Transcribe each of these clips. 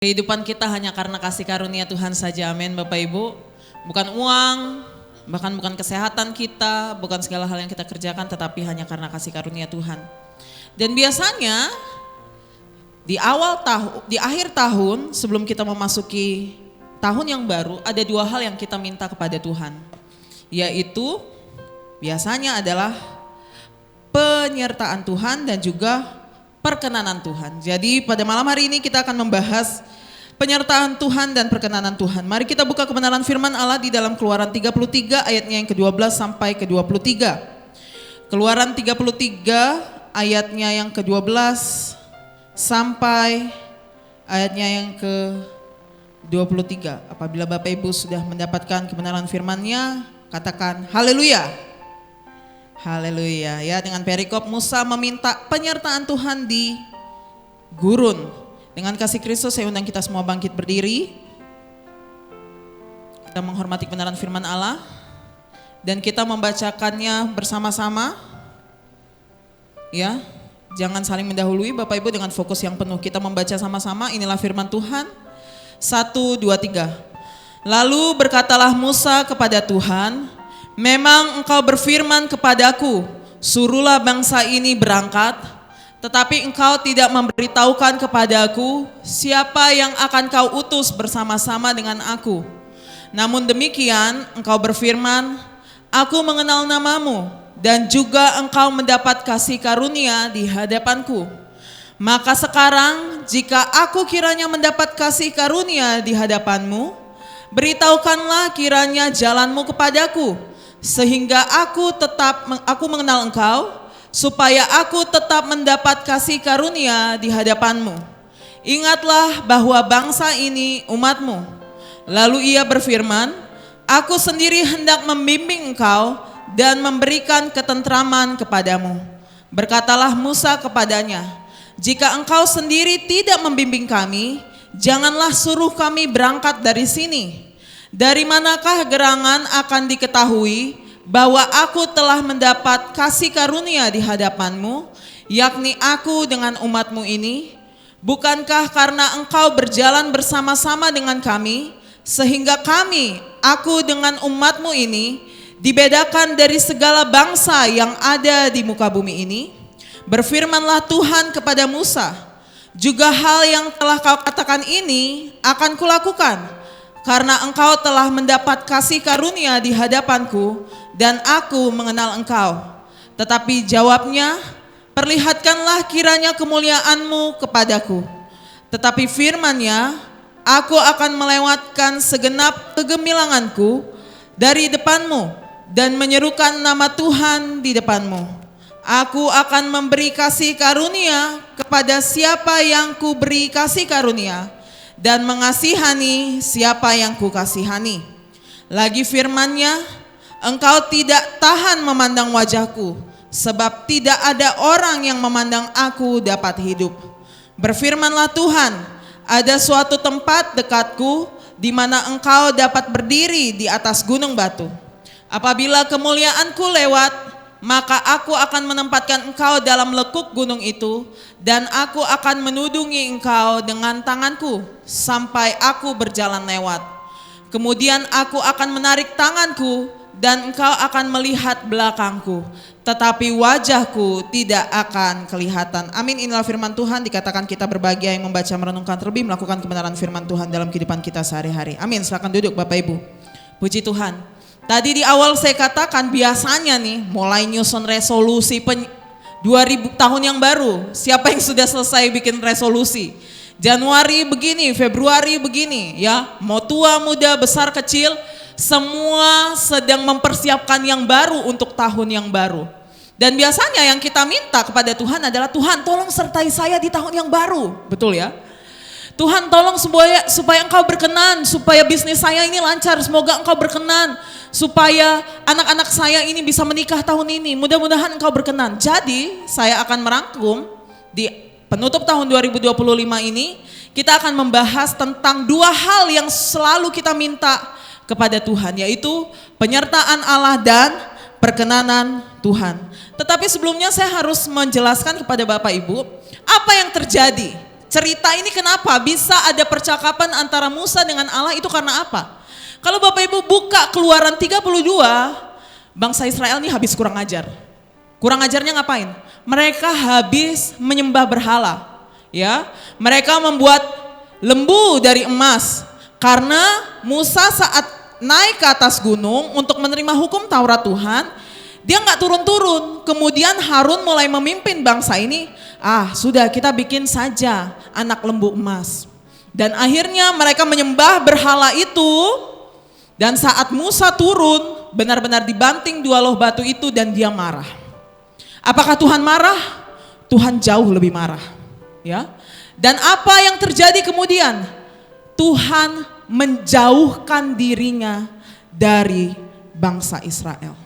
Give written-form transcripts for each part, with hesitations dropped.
Kehidupan kita hanya karena kasih karunia Tuhan saja, amin Bapak Ibu. Bukan uang, bahkan bukan kesehatan kita, bukan segala hal yang kita kerjakan, tetapi hanya karena kasih karunia Tuhan. Dan biasanya di akhir tahun sebelum kita memasuki tahun yang baru, ada dua hal yang kita minta kepada Tuhan. Yaitu biasanya adalah penyertaan Tuhan dan juga perkenanan Tuhan. Jadi pada malam hari ini kita akan membahas penyertaan Tuhan dan perkenanan Tuhan. Mari kita buka kebenaran firman Allah di dalam Keluaran 33 ayatnya yang ke-12 sampai ke-23. Keluaran 33 ayatnya yang ke-12 sampai ayatnya yang ke-23. Apabila Bapak Ibu sudah mendapatkan kebenaran firman-Nya, katakan haleluya. Haleluya ya, dengan perikop Musa meminta penyertaan Tuhan di gurun. Dengan kasih Kristus saya undang kita semua bangkit berdiri. Kita menghormati kebenaran firman Allah dan kita membacakannya bersama-sama. Ya, jangan saling mendahului Bapak Ibu, dengan fokus yang penuh kita membaca sama-sama. Inilah firman Tuhan. 1, 2, 3. Lalu berkatalah Musa kepada Tuhan, memang engkau berfirman kepadaku, suruhlah bangsa ini berangkat, tetapi engkau tidak memberitahukan kepadaku siapa yang akan kau utus bersama-sama dengan aku. Namun demikian engkau berfirman, aku mengenal namamu dan juga engkau mendapat kasih karunia di hadapanku. Maka sekarang jika aku kiranya mendapat kasih karunia di hadapanmu, beritahukanlah kiranya jalanmu kepadaku, sehingga aku mengenal engkau, supaya aku tetap mendapat kasih karunia di hadapanmu. Ingatlah bahwa bangsa ini umatmu. Lalu ia berfirman, aku sendiri hendak membimbing engkau dan memberikan ketentraman kepadamu. Berkatalah Musa kepadanya, jika engkau sendiri tidak membimbing kami, janganlah suruh kami berangkat dari sini. Dari manakah gerangan akan diketahui bahwa aku telah mendapat kasih karunia di hadapanmu, yakni aku dengan umatmu ini? Bukankah karena engkau berjalan bersama-sama dengan kami, sehingga aku dengan umatmu ini, dibedakan dari segala bangsa yang ada di muka bumi ini? Berfirmanlah Tuhan kepada Musa, juga hal yang telah kau katakan ini akan kulakukan, karena engkau telah mendapat kasih karunia di hadapanku dan aku mengenal engkau. Tetapi jawabnya, perlihatkanlah kiranya kemuliaanmu kepadaku. Tetapi firman-Nya, aku akan melewatkan segenap kegemilanganku dari depanmu dan menyerukan nama Tuhan di depanmu. Aku akan memberi kasih karunia kepada siapa yang kuberi kasih karunia, dan mengasihani siapa yang kukasihani. Lagi firman-Nya, engkau tidak tahan memandang wajahku, sebab tidak ada orang yang memandang aku dapat hidup. Berfirmanlah Tuhan, ada suatu tempat dekatku di mana engkau dapat berdiri di atas gunung batu. Apabila kemuliaanku lewat, maka aku akan menempatkan engkau dalam lekuk gunung itu, dan aku akan menudungi engkau dengan tanganku sampai aku berjalan lewat. Kemudian aku akan menarik tanganku dan engkau akan melihat belakangku, tetapi wajahku tidak akan kelihatan. Amin. Inilah firman Tuhan. Dikatakan kita berbahagia yang membaca, merenungkan, terlebih melakukan kebenaran firman Tuhan dalam kehidupan kita sehari-hari. Amin. Silakan duduk Bapak Ibu. Puji Tuhan. Tadi di awal saya katakan biasanya nih mulai nyusun resolusi 2000 tahun yang baru. Siapa yang sudah selesai bikin resolusi? Januari begini, Februari begini ya. Mau tua, muda, besar, kecil, semua sedang mempersiapkan yang baru untuk tahun yang baru. Dan biasanya yang kita minta kepada Tuhan adalah, Tuhan tolong sertai saya di tahun yang baru. Betul ya? Tuhan tolong supaya engkau berkenan, supaya bisnis saya ini lancar, semoga engkau berkenan, supaya anak-anak saya ini bisa menikah tahun ini, mudah-mudahan engkau berkenan. Jadi saya akan merangkum di penutup tahun 2025 ini, kita akan membahas tentang dua hal yang selalu kita minta kepada Tuhan, yaitu penyertaan Allah dan perkenanan Tuhan. Tetapi sebelumnya saya harus menjelaskan kepada Bapak Ibu, apa yang terjadi Cerita ini kenapa bisa ada percakapan antara Musa dengan Allah itu karena apa? Kalau Bapak Ibu buka Keluaran 32, bangsa Israel ini habis kurang ajar. Kurang ajarnya ngapain? Mereka habis menyembah berhala. Ya, mereka membuat lembu dari emas. Karena Musa saat naik ke atas gunung untuk menerima hukum Taurat Tuhan, dia nggak turun-turun. Kemudian Harun mulai memimpin bangsa ini. Sudah kita bikin saja anak lembu emas. Dan akhirnya mereka menyembah berhala itu. Dan saat Musa turun, benar-benar dibanting 2 loh batu itu dan dia marah. Apakah Tuhan marah? Tuhan jauh lebih marah. Ya. Dan apa yang terjadi kemudian? Tuhan menjauhkan dirinya dari bangsa Israel.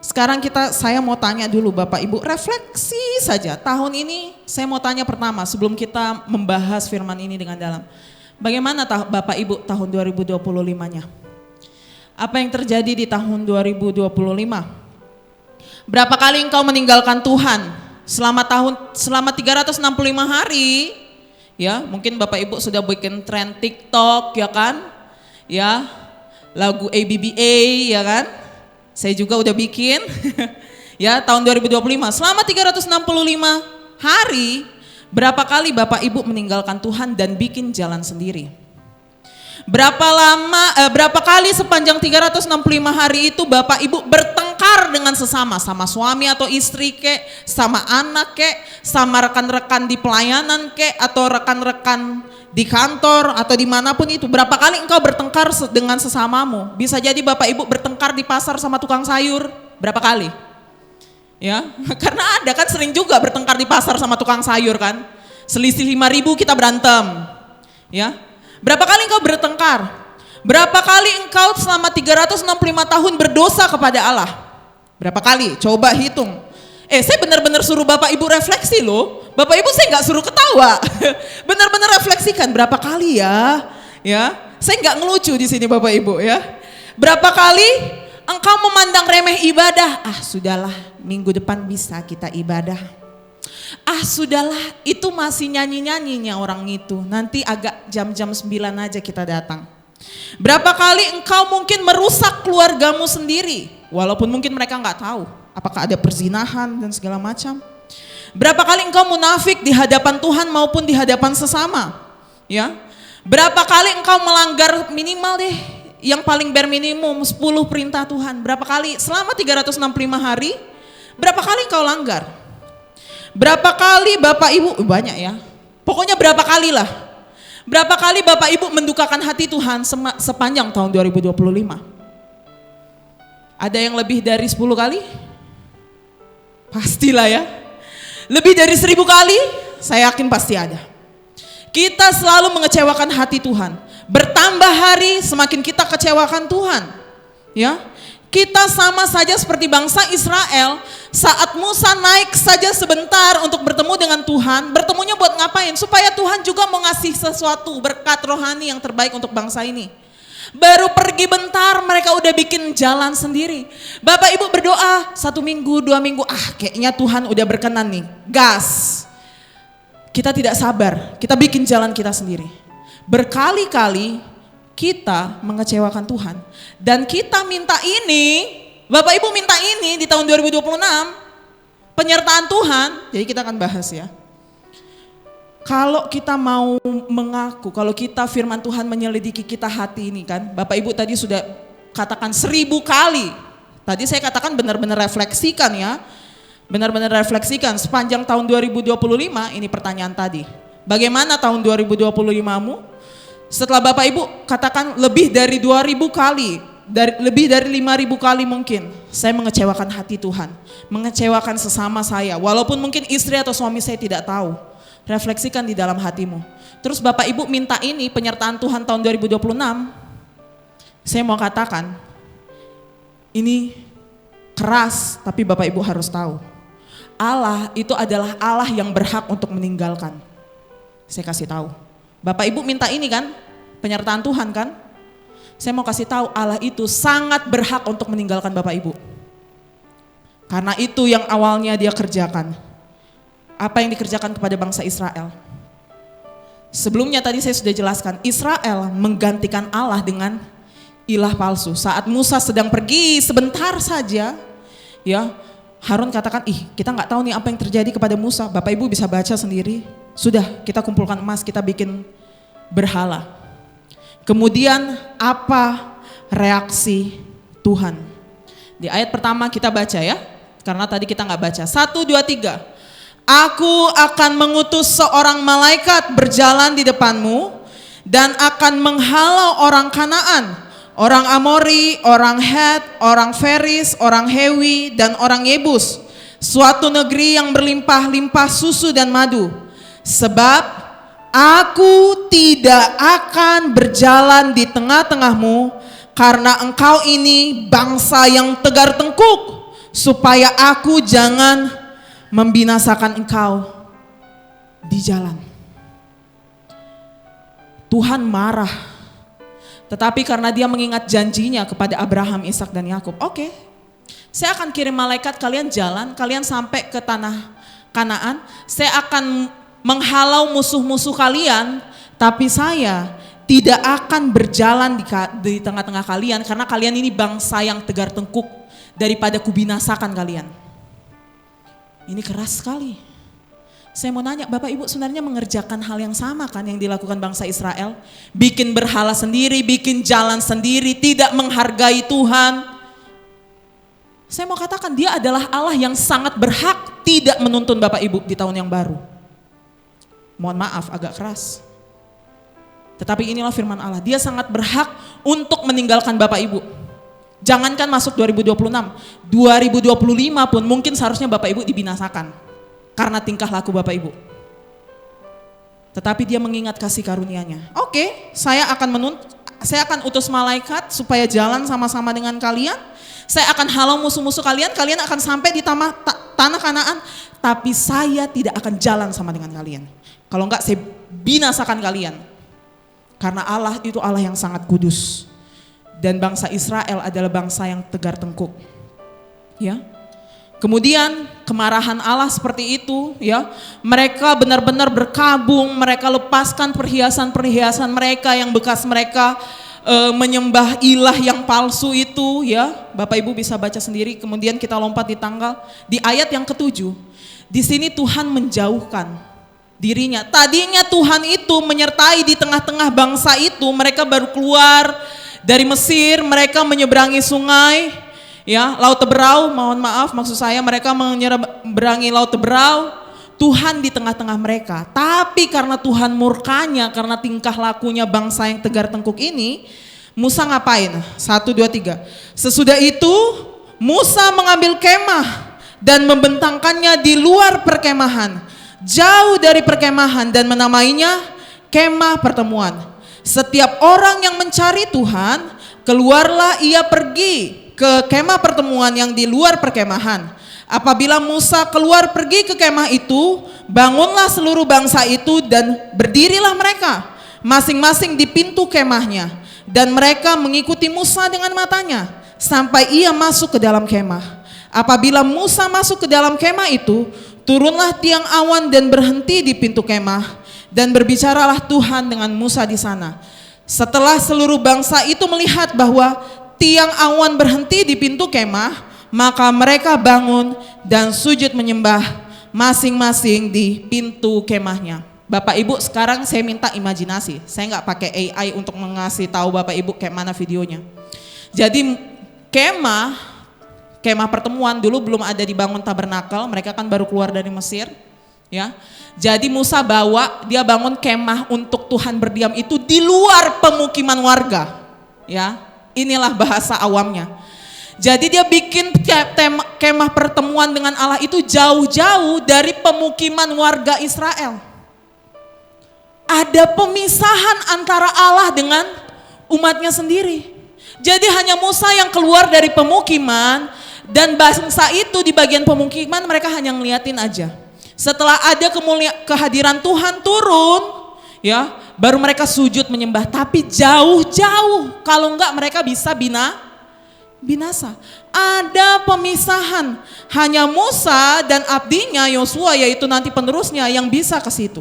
Sekarang saya mau tanya dulu Bapak Ibu, refleksi saja. Tahun ini saya mau tanya pertama sebelum kita membahas firman ini dengan dalam. Bagaimana Bapak Ibu tahun 2025-nya? Apa yang terjadi di tahun 2025? Berapa kali engkau meninggalkan Tuhan selama 365 hari? Ya, mungkin Bapak Ibu sudah bikin tren TikTok ya kan? Ya, lagu ABBA ya kan? Saya juga udah bikin. Ya, tahun 2025 selama 365 hari, berapa kali Bapak Ibu meninggalkan Tuhan dan bikin jalan sendiri? Berapa kali sepanjang 365 hari itu Bapak Ibu bertengkar dengan sesama, sama suami atau istri kek, sama anak kek, sama rekan-rekan di pelayanan kek, atau rekan-rekan di kantor atau dimanapun itu. Berapa kali engkau bertengkar dengan sesamamu? Bisa jadi Bapak Ibu bertengkar di pasar sama tukang sayur. Berapa kali? Ya, karena ada kan sering juga bertengkar di pasar sama tukang sayur kan. Selisih 5.000 kita berantem. Ya. Berapa kali engkau bertengkar? Berapa kali engkau selama 365 tahun berdosa kepada Allah? Berapa kali? Coba hitung. Saya benar-benar suruh Bapak Ibu refleksi loh. Bapak Ibu saya nggak suruh ketawa. Benar-benar refleksikan berapa kali ya? Ya, saya nggak ngelucu di sini Bapak Ibu ya. Berapa kali engkau memandang remeh ibadah? Sudahlah, minggu depan bisa kita ibadah. Sudahlah, itu masih nyanyi-nyanyinya orang itu. Nanti agak jam-jam 9 aja kita datang. Berapa kali engkau mungkin merusak keluargamu sendiri, walaupun mungkin mereka nggak tahu apakah ada perzinahan dan segala macam. Berapa kali engkau munafik di hadapan Tuhan maupun di hadapan sesama, ya? Berapa kali engkau melanggar minimal deh, yang paling bare minimum 10 perintah Tuhan. Berapa kali selama 365 hari, berapa kali engkau langgar? Berapa kali Bapak Ibu, banyak ya, pokoknya berapa kali lah. Berapa kali Bapak Ibu mendukakan hati Tuhan sepanjang tahun 2025? Ada yang lebih dari 10 kali? Pastilah ya. Lebih dari 1000 kali? Saya yakin pasti ada. Kita selalu mengecewakan hati Tuhan. Bertambah hari semakin kita kecewakan Tuhan. Ya. Kita sama saja seperti bangsa Israel, saat Musa naik saja sebentar untuk bertemu dengan Tuhan, bertemunya buat ngapain? Supaya Tuhan juga mau ngasih sesuatu berkat rohani yang terbaik untuk bangsa ini. Baru pergi bentar mereka udah bikin jalan sendiri. Bapak Ibu berdoa 1 minggu, 2 minggu, kayaknya Tuhan udah berkenan nih, gas. Kita tidak sabar, kita bikin jalan kita sendiri. Berkali-kali kita mengecewakan Tuhan. Dan kita minta ini, Bapak Ibu minta ini di tahun 2026, penyertaan Tuhan. Jadi kita akan bahas ya. Kalau kita mau mengaku, kalau kita firman Tuhan menyelidiki kita hati ini kan, Bapak Ibu tadi sudah katakan 1000 kali. Tadi saya katakan benar-benar refleksikan ya. Benar-benar refleksikan sepanjang tahun 2025, ini pertanyaan tadi. Bagaimana tahun 2025-mu? Setelah Bapak Ibu katakan lebih dari 2000 kali, lebih dari 5000 kali mungkin saya mengecewakan hati Tuhan, mengecewakan sesama saya, walaupun mungkin istri atau suami saya tidak tahu. Refleksikan di dalam hatimu. Terus Bapak Ibu minta ini penyertaan Tuhan tahun 2026. Saya mau katakan ini keras, tapi Bapak Ibu harus tahu. Allah itu adalah Allah yang berhak untuk meninggalkan. Saya kasih tahu. Bapak Ibu minta ini kan, penyertaan Tuhan kan? Saya mau kasih tahu Allah itu sangat berhak untuk meninggalkan Bapak Ibu. Karena itu yang awalnya dia kerjakan. Apa yang dikerjakan kepada bangsa Israel? Sebelumnya tadi saya sudah jelaskan, Israel menggantikan Allah dengan ilah palsu. Saat Musa sedang pergi sebentar saja, ya Harun katakan, kita nggak tahu nih apa yang terjadi kepada Musa. Bapak Ibu bisa baca sendiri. Sudah, kita kumpulkan emas, kita bikin berhala. Kemudian apa reaksi Tuhan? Di ayat pertama kita baca ya, karena tadi kita nggak baca. 1, 2, 3. Aku akan mengutus seorang malaikat berjalan di depanmu dan akan menghalau orang Kanaan, orang Amori, orang Het, orang Feris, orang Hewi, dan orang Yebus, suatu negeri yang berlimpah-limpah susu dan madu. Sebab aku tidak akan berjalan di tengah-tengahmu karena engkau ini bangsa yang tegar tengkuk, supaya aku jangan membinasakan engkau di jalan. Tuhan marah, tetapi karena dia mengingat janjinya kepada Abraham, Ishak dan Yakub, oke, saya akan kirim malaikat, kalian jalan, kalian sampai ke tanah Kanaan, saya akan menghalau musuh-musuh kalian, tapi saya tidak akan berjalan di tengah-tengah kalian karena kalian ini bangsa yang tegar tengkuk, daripada kubinasakan kalian. Ini keras sekali. Saya mau nanya, Bapak Ibu sebenarnya mengerjakan hal yang sama kan yang dilakukan bangsa Israel? Bikin berhala sendiri, bikin jalan sendiri, tidak menghargai Tuhan. Saya mau katakan dia adalah Allah yang sangat berhak tidak menuntun Bapak Ibu di tahun yang baru. Mohon maaf agak keras. Tetapi inilah firman Allah. Dia sangat berhak untuk meninggalkan Bapak Ibu. Jangankan masuk 2026, 2025 pun mungkin seharusnya Bapak Ibu dibinasakan karena tingkah laku Bapak Ibu. Tetapi dia mengingat kasih karunia-Nya. Oke, saya akan utus malaikat supaya jalan sama-sama dengan kalian. Saya akan halau musuh-musuh kalian, kalian akan sampai di tanah Kanaan, tapi saya tidak akan jalan sama dengan kalian. Kalau enggak saya binasakan kalian. Karena Allah itu Allah yang sangat kudus. Dan bangsa Israel adalah bangsa yang tegar tengkuk. Ya. Kemudian kemarahan Allah seperti itu, ya. Mereka benar-benar berkabung, mereka lepaskan perhiasan-perhiasan mereka yang bekas mereka menyembah ilah yang palsu itu, ya. Bapak Ibu bisa baca sendiri. Kemudian kita lompat di ayat yang ke-7. Di sini Tuhan menjauhkan dirinya. Tadinya Tuhan itu menyertai di tengah-tengah bangsa itu, mereka baru keluar dari Mesir, mereka menyeberangi sungai, ya, Laut Teberau, mohon maaf maksud saya mereka menyeberangi Laut Teberau, Tuhan di tengah-tengah mereka. Tapi karena Tuhan murkanya, karena tingkah lakunya bangsa yang tegar tengkuk ini, Musa ngapain? 1, 2, 3. Sesudah itu Musa mengambil kemah dan membentangkannya di luar perkemahan, jauh dari perkemahan, dan menamainya kemah pertemuan. Setiap orang yang mencari Tuhan, keluarlah ia pergi ke kemah pertemuan yang di luar perkemahan. Apabila Musa keluar pergi ke kemah itu, bangunlah seluruh bangsa itu dan berdirilah mereka masing-masing di pintu kemahnya, dan mereka mengikuti Musa dengan matanya sampai ia masuk ke dalam kemah. Apabila Musa masuk ke dalam kemah itu, turunlah tiang awan dan berhenti di pintu kemah, dan berbicaralah Tuhan dengan Musa di sana. Setelah seluruh bangsa itu melihat bahwa tiang awan berhenti di pintu kemah, maka mereka bangun dan sujud menyembah masing-masing di pintu kemahnya. Bapak Ibu sekarang saya minta imajinasi. Saya nggak pakai AI untuk mengasih tahu Bapak Ibu kayak mana videonya. Jadi kemah pertemuan dulu belum ada dibangun tabernakel, mereka kan baru keluar dari Mesir, ya. Jadi Musa dia bangun kemah untuk Tuhan berdiam itu di luar pemukiman warga, ya. Inilah bahasa awamnya. Jadi dia bikin kemah pertemuan dengan Allah itu jauh-jauh dari pemukiman warga Israel. Ada pemisahan antara Allah dengan umatnya sendiri. Jadi hanya Musa yang keluar dari pemukiman, dan bangsa itu di bagian pemukiman mereka hanya ngeliatin aja. Setelah ada kehadiran Tuhan turun, ya, baru mereka sujud menyembah. Tapi jauh-jauh, kalau enggak mereka bisa binasa. Ada pemisahan, hanya Musa dan abdinya Yosua, yaitu nanti penerusnya, yang bisa ke situ.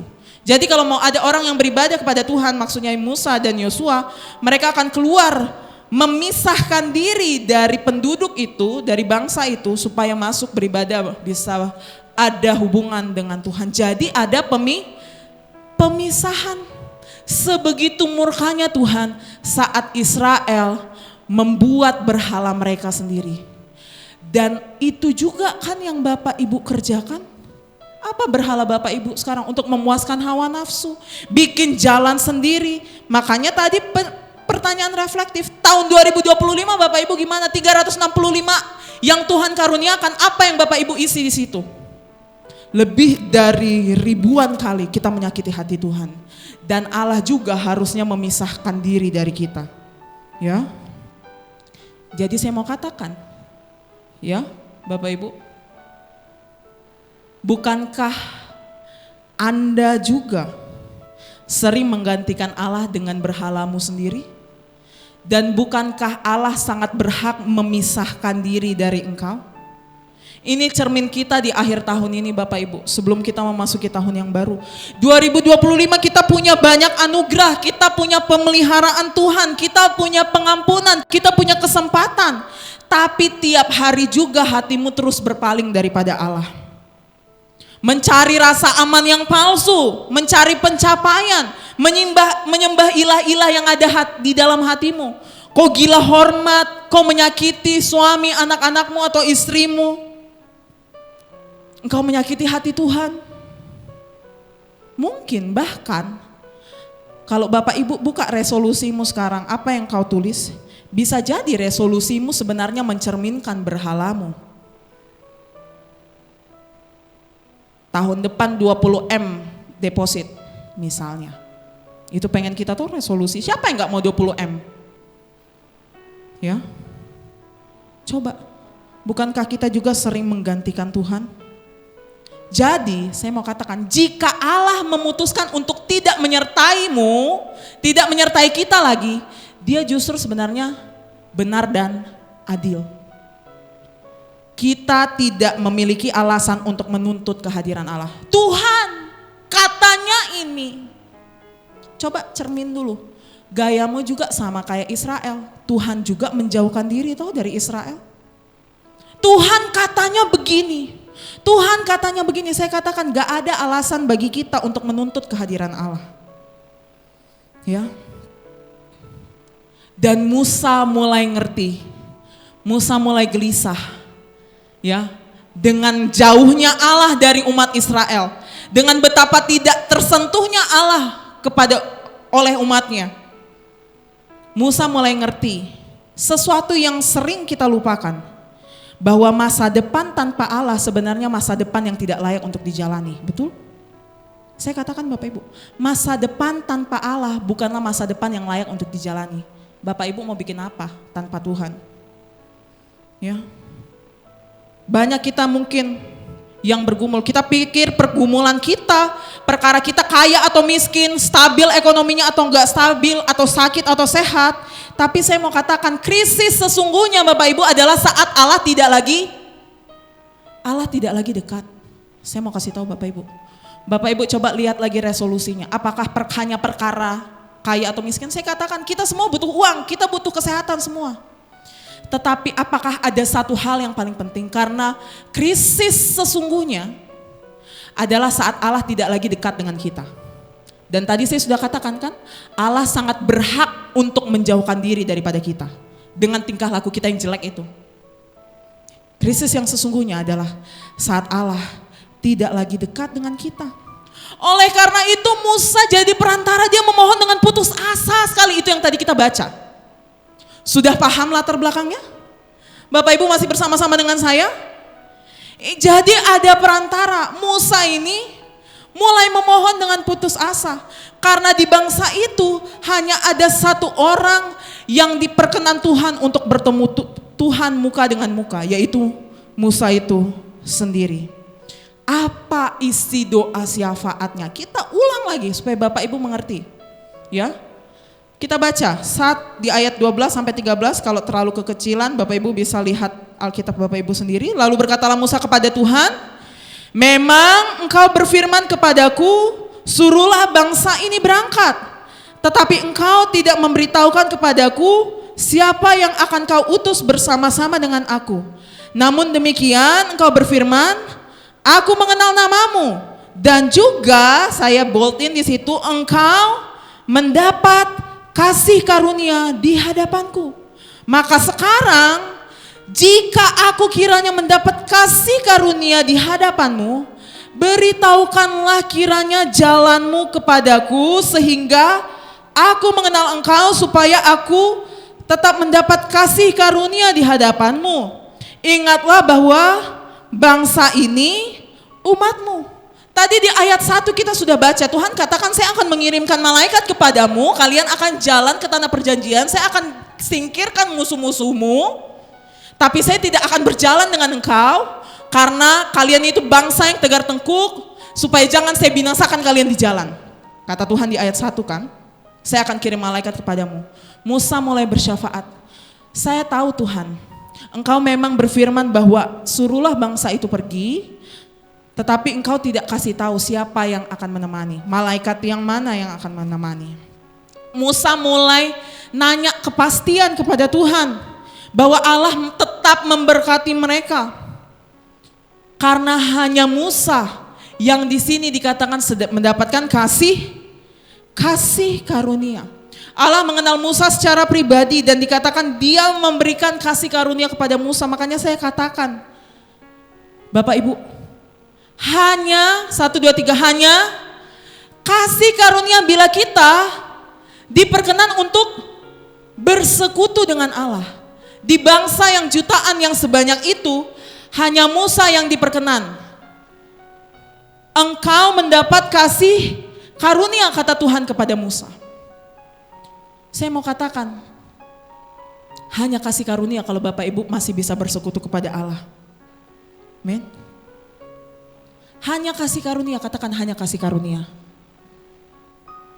Jadi kalau mau ada orang yang beribadah kepada Tuhan, maksudnya Musa dan Yosua, mereka akan keluar memisahkan diri dari penduduk itu, dari bangsa itu, supaya masuk beribadah, bisa ada hubungan dengan Tuhan. Jadi ada pemisahan. Sebegitu murkanya Tuhan saat Israel membuat berhala mereka sendiri. Dan itu juga kan yang Bapak Ibu kerjakan. Apa berhala Bapak Ibu sekarang untuk memuaskan hawa nafsu? Bikin jalan sendiri. Makanya tadi pertanyaan reflektif, tahun 2025 Bapak Ibu gimana? 365 yang Tuhan karuniakan, apa yang Bapak Ibu isi di situ? Lebih dari ribuan kali kita menyakiti hati Tuhan. Dan Allah juga harusnya memisahkan diri dari kita. Ya. Jadi saya mau katakan, ya Bapak Ibu, bukankah Anda juga sering menggantikan Allah dengan berhalamu sendiri? Dan bukankah Allah sangat berhak memisahkan diri dari engkau? Ini cermin kita di akhir tahun ini Bapak Ibu, sebelum kita memasuki tahun yang baru. 2025 kita punya banyak anugerah, kita punya pemeliharaan Tuhan, kita punya pengampunan, kita punya kesempatan. Tapi tiap hari juga hatimu terus berpaling daripada Allah. Mencari rasa aman yang palsu, mencari pencapaian, menyembah ilah-ilah yang ada di dalam hatimu. Kau gila hormat, kau menyakiti suami, anak-anakmu atau istrimu. Engkau menyakiti hati Tuhan. Mungkin bahkan kalau Bapak Ibu buka resolusimu sekarang, apa yang kau tulis? Bisa jadi resolusimu sebenarnya mencerminkan berhalamu. Tahun depan 20M deposit misalnya. Itu pengen kita tuh resolusi. Siapa yang gak mau 20M? Ya. Coba, bukankah kita juga sering menggantikan Tuhan? Jadi saya mau katakan, jika Allah memutuskan untuk tidak menyertaimu, tidak menyertai kita lagi, Dia justru sebenarnya benar dan adil. Kita tidak memiliki alasan untuk menuntut kehadiran Allah. Tuhan katanya ini. Coba cermin dulu, gayamu juga sama kayak Israel. Tuhan juga menjauhkan diri toh dari Israel. Tuhan katanya begini. Tuhan katanya begini, saya katakan gak ada alasan bagi kita untuk menuntut kehadiran Allah. Ya. Dan Musa mulai ngerti, Musa mulai gelisah. Ya, dengan jauhnya Allah dari umat Israel, dengan betapa tidak tersentuhnya Allah oleh umatnya. Musa mulai ngerti sesuatu yang sering kita lupakan. Bahwa masa depan tanpa Allah sebenarnya masa depan yang tidak layak untuk dijalani, betul? Saya katakan Bapak Ibu, masa depan tanpa Allah bukanlah masa depan yang layak untuk dijalani. Bapak Ibu mau bikin apa tanpa Tuhan? Ya. Banyak kita mungkin yang bergumul, kita pikir pergumulan kita, perkara kita kaya atau miskin, stabil ekonominya atau enggak stabil, atau sakit atau sehat. Tapi saya mau katakan krisis sesungguhnya Bapak Ibu adalah saat Allah tidak lagi dekat. Saya mau kasih tahu Bapak Ibu. Bapak Ibu coba lihat lagi resolusinya. Apakah hanya perkara kaya atau miskin? Saya katakan kita semua butuh uang, kita butuh kesehatan semua. Tetapi apakah ada satu hal yang paling penting? Karena krisis sesungguhnya adalah saat Allah tidak lagi dekat dengan kita. Dan tadi saya sudah katakan kan, Allah sangat berhak untuk menjauhkan diri daripada kita. Dengan tingkah laku kita yang jelek itu. Krisis yang sesungguhnya adalah saat Allah tidak lagi dekat dengan kita. Oleh karena itu Musa jadi perantara, dia memohon dengan putus asa sekali, itu yang tadi kita baca. Sudah paham latar belakangnya? Bapak Ibu masih bersama-sama dengan saya? Jadi ada perantara, Musa ini mulai memohon dengan putus asa. Karena di bangsa itu hanya ada satu orang yang diperkenan Tuhan untuk bertemu Tuhan muka dengan muka, yaitu Musa itu sendiri. Apa isi doa syafaatnya? Kita ulang lagi supaya Bapak Ibu mengerti. Ya. Kita baca di ayat 12 sampai 13, kalau terlalu kekecilan Bapak Ibu bisa lihat Alkitab Bapak Ibu sendiri. Lalu berkatalah Musa kepada Tuhan, memang engkau berfirman kepadaku, suruhlah bangsa ini berangkat. Tetapi engkau tidak memberitahukan kepadaku siapa yang akan kau utus bersama-sama dengan aku. Namun demikian engkau berfirman, aku mengenal namamu. Dan juga saya boldin di situ, engkau mendapat kasih karunia di hadapanku. Maka sekarang jika aku kiranya mendapat kasih karunia di hadapanmu, beritahukanlah kiranya jalanmu kepadaku sehingga aku mengenal engkau supaya aku tetap mendapat kasih karunia di hadapanmu. Ingatlah bahwa bangsa ini umatmu. Tadi di ayat 1 kita sudah baca, Tuhan katakan saya akan mengirimkan malaikat kepadamu, kalian akan jalan ke tanah perjanjian, saya akan singkirkan musuh-musuhmu, tapi saya tidak akan berjalan dengan engkau, karena kalian itu bangsa yang tegar tengkuk, supaya jangan saya binasakan kalian di jalan. Kata Tuhan di ayat 1 kan, saya akan kirim malaikat kepadamu. Musa mulai bersyafaat, saya tahu Tuhan, engkau memang berfirman bahwa suruhlah bangsa itu pergi, tetapi engkau tidak kasih tahu siapa yang akan menemani, malaikat yang mana yang akan menemani. Musa mulai nanya kepastian kepada Tuhan bahwa Allah tetap memberkati mereka. Karena hanya Musa yang di sini dikatakan mendapatkan kasih karunia. Allah mengenal Musa secara pribadi dan dikatakan dia memberikan kasih karunia kepada Musa. Makanya saya katakan, Bapak Ibu, hanya 1, 2, 3 hanya kasih karunia bila kita diperkenan untuk bersekutu dengan Allah. Di bangsa yang jutaan yang sebanyak itu, hanya Musa yang diperkenan. Engkau mendapat kasih karunia, kata Tuhan kepada Musa. Saya mau katakan, hanya kasih karunia kalau Bapak Ibu masih bisa bersekutu kepada Allah. Amin. Hanya kasih karunia, katakan hanya kasih karunia.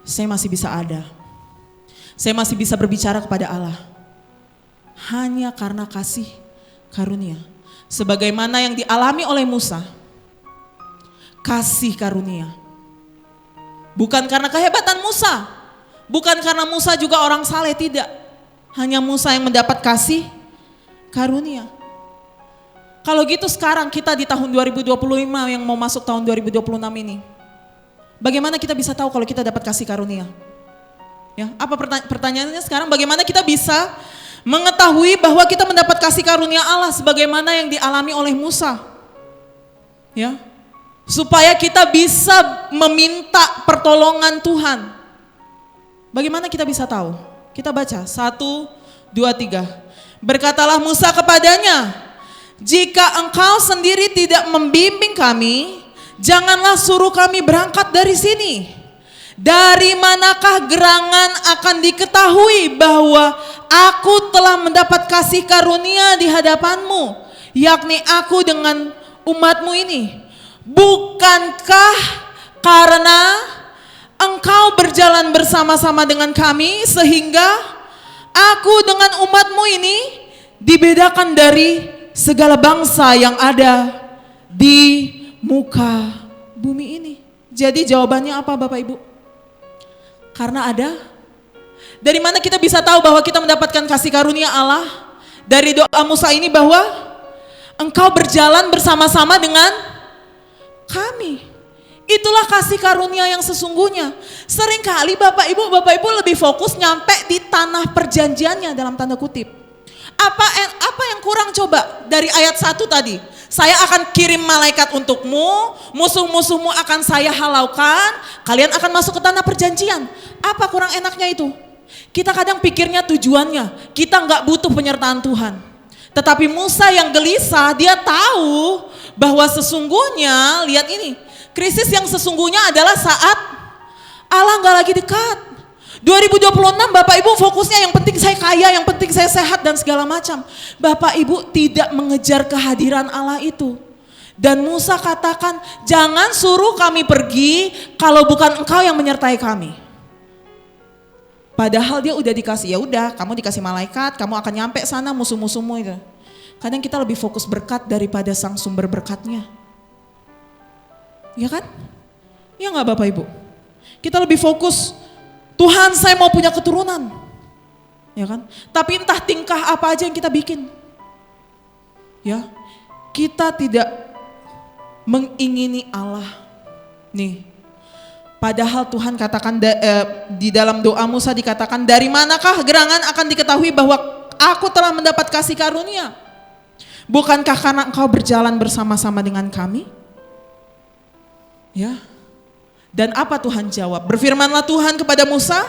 Saya masih bisa ada. Saya masih bisa berbicara kepada Allah. Hanya karena kasih karunia. Sebagaimana yang dialami oleh Musa. Kasih karunia. Bukan karena kehebatan Musa. Bukan karena Musa juga orang saleh, tidak. Hanya Musa yang mendapat kasih karunia. Kalau gitu sekarang kita di tahun 2025 yang mau masuk tahun 2026 ini. Bagaimana kita bisa tahu kalau kita dapat kasih karunia? Ya, apa pertanyaannya sekarang, bagaimana kita bisa mengetahui bahwa kita mendapat kasih karunia Allah sebagaimana yang dialami oleh Musa? Ya. Supaya kita bisa meminta pertolongan Tuhan. Bagaimana kita bisa tahu? Kita baca 1, 2, 3. Berkatalah Musa kepadanya, jika engkau sendiri tidak membimbing kami, janganlah suruh kami berangkat dari sini. Dari manakah gerangan akan diketahui bahwa aku telah mendapat kasih karunia di hadapanmu, yakni aku dengan umatmu ini? Bukankah karena engkau berjalan bersama-sama dengan kami sehingga aku dengan umatmu ini dibedakan dari segala bangsa yang ada di muka bumi ini? Jadi jawabannya apa Bapak Ibu? Karena ada. Dari mana kita bisa tahu bahwa kita mendapatkan kasih karunia Allah? Dari doa Musa ini bahwa engkau berjalan bersama-sama dengan kami. Itulah kasih karunia yang sesungguhnya. Seringkali Bapak Ibu lebih fokus nyampe di tanah perjanjiannya dalam tanda kutip. Apa yang kurang coba dari ayat 1 tadi? Saya akan kirim malaikat untukmu, musuh-musuhmu akan saya halaukan, kalian akan masuk ke tanah perjanjian. Apa kurang enaknya itu? Kita kadang pikirnya tujuannya, kita nggak butuh penyertaan Tuhan. Tetapi Musa yang gelisah, dia tahu bahwa sesungguhnya, lihat ini, krisis yang sesungguhnya adalah saat Allah nggak lagi dekat. 2026 Bapak Ibu fokusnya yang penting saya kaya, yang penting saya sehat dan segala macam. Bapak Ibu tidak mengejar kehadiran Allah itu. Dan Musa katakan, jangan suruh kami pergi kalau bukan engkau yang menyertai kami. Padahal dia udah dikasih, ya udah kamu dikasih malaikat, kamu akan nyampe sana musuh-musuhmu itu. Kadang kita lebih fokus berkat daripada sang sumber berkatnya. Ya kan? Ya nggak Bapak Ibu? Kita lebih fokus, Tuhan saya mau punya keturunan. Ya kan? Tapi entah tingkah apa aja yang kita bikin. Ya. Kita tidak mengingini Allah. Nih. Padahal Tuhan katakan di dalam doa Musa dikatakan, dari manakah gerangan akan diketahui bahwa aku telah mendapat kasih karunia? Bukankah karena engkau berjalan bersama-sama dengan kami? Ya. Dan apa Tuhan jawab? Berfirmanlah Tuhan kepada Musa,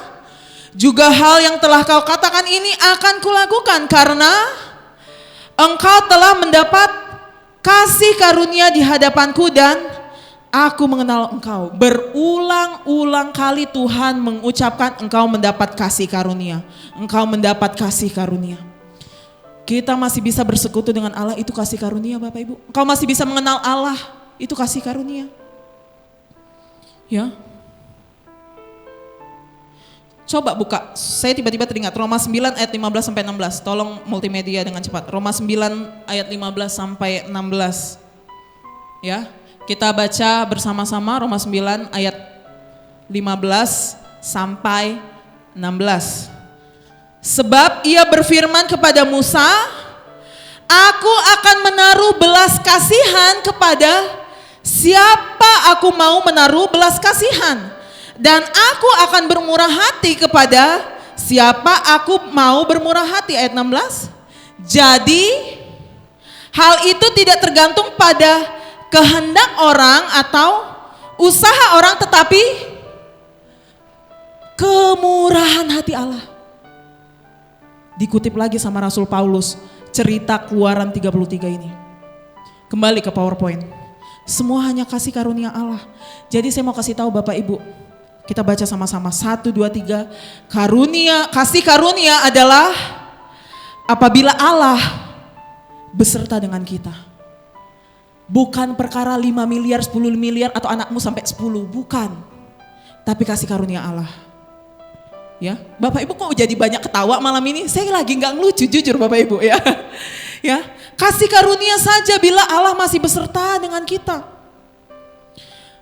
juga hal yang telah kau katakan ini akan kulakukan karena engkau telah mendapat kasih karunia di hadapanku dan aku mengenal engkau. Berulang-ulang kali Tuhan mengucapkan engkau mendapat kasih karunia. Engkau mendapat kasih karunia. Kita masih bisa bersekutu dengan Allah, itu kasih karunia Bapak Ibu. Engkau masih bisa mengenal Allah, itu kasih karunia. Ya. Coba buka, saya tiba-tiba teringat Roma 9 ayat 15 sampai 16. Tolong multimedia dengan cepat. Roma 9 ayat 15 sampai 16. Ya. Kita baca bersama-sama Roma 9 ayat 15 sampai 16. Sebab ia berfirman kepada Musa, aku akan menaruh belas kasihan kepada siapa aku mau menaruh belas kasihan. Dan aku akan bermurah hati kepada siapa aku mau bermurah hati. Ayat 16. Jadi hal itu tidak tergantung pada kehendak orang atau usaha orang, tetapi kemurahan hati Allah. Dikutip lagi sama Rasul Paulus, cerita Keluaran 33 ini. Kembali ke PowerPoint. Semua hanya kasih karunia Allah. Jadi saya mau kasih tahu Bapak Ibu, kita baca sama-sama 1, 2, 3. Karunia, kasih karunia adalah apabila Allah beserta dengan kita. Bukan perkara 5 miliar, 10 miliar atau anakmu sampai 10, bukan. Tapi kasih karunia Allah. Ya, Bapak Ibu kok jadi banyak ketawa malam ini? Saya lagi nggak ngelucu jujur Bapak Ibu ya. Ya, kasih karunia saja bila Allah masih beserta dengan kita.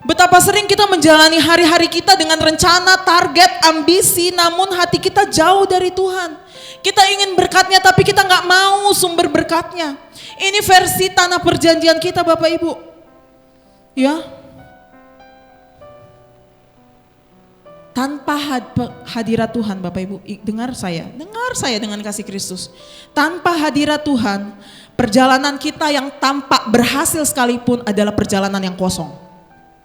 Betapa sering kita menjalani hari-hari kita dengan rencana, target, ambisi, namun hati kita jauh dari Tuhan. Kita ingin berkatnya tapi kita nggak mau sumber berkatnya. Ini versi tanah perjanjian kita Bapak Ibu. Ya. Tanpa hadirat Tuhan Bapak Ibu, dengar saya dengan kasih Kristus. Tanpa hadirat Tuhan, perjalanan kita yang tampak berhasil sekalipun adalah perjalanan yang kosong.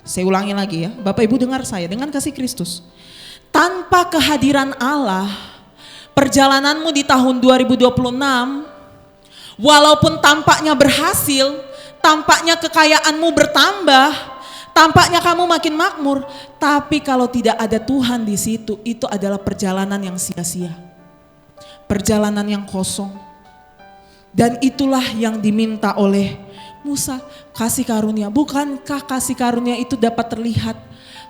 Saya ulangi lagi ya, Bapak Ibu dengar saya dengan kasih Kristus. Tanpa kehadiran Allah, perjalananmu di tahun 2026, walaupun tampaknya berhasil, tampaknya kekayaanmu bertambah, tampaknya kamu makin makmur, tapi kalau tidak ada Tuhan di situ, itu adalah perjalanan yang sia-sia. Perjalanan yang kosong. Dan itulah yang diminta oleh Musa, kasih karunia. Bukankah kasih karunia itu dapat terlihat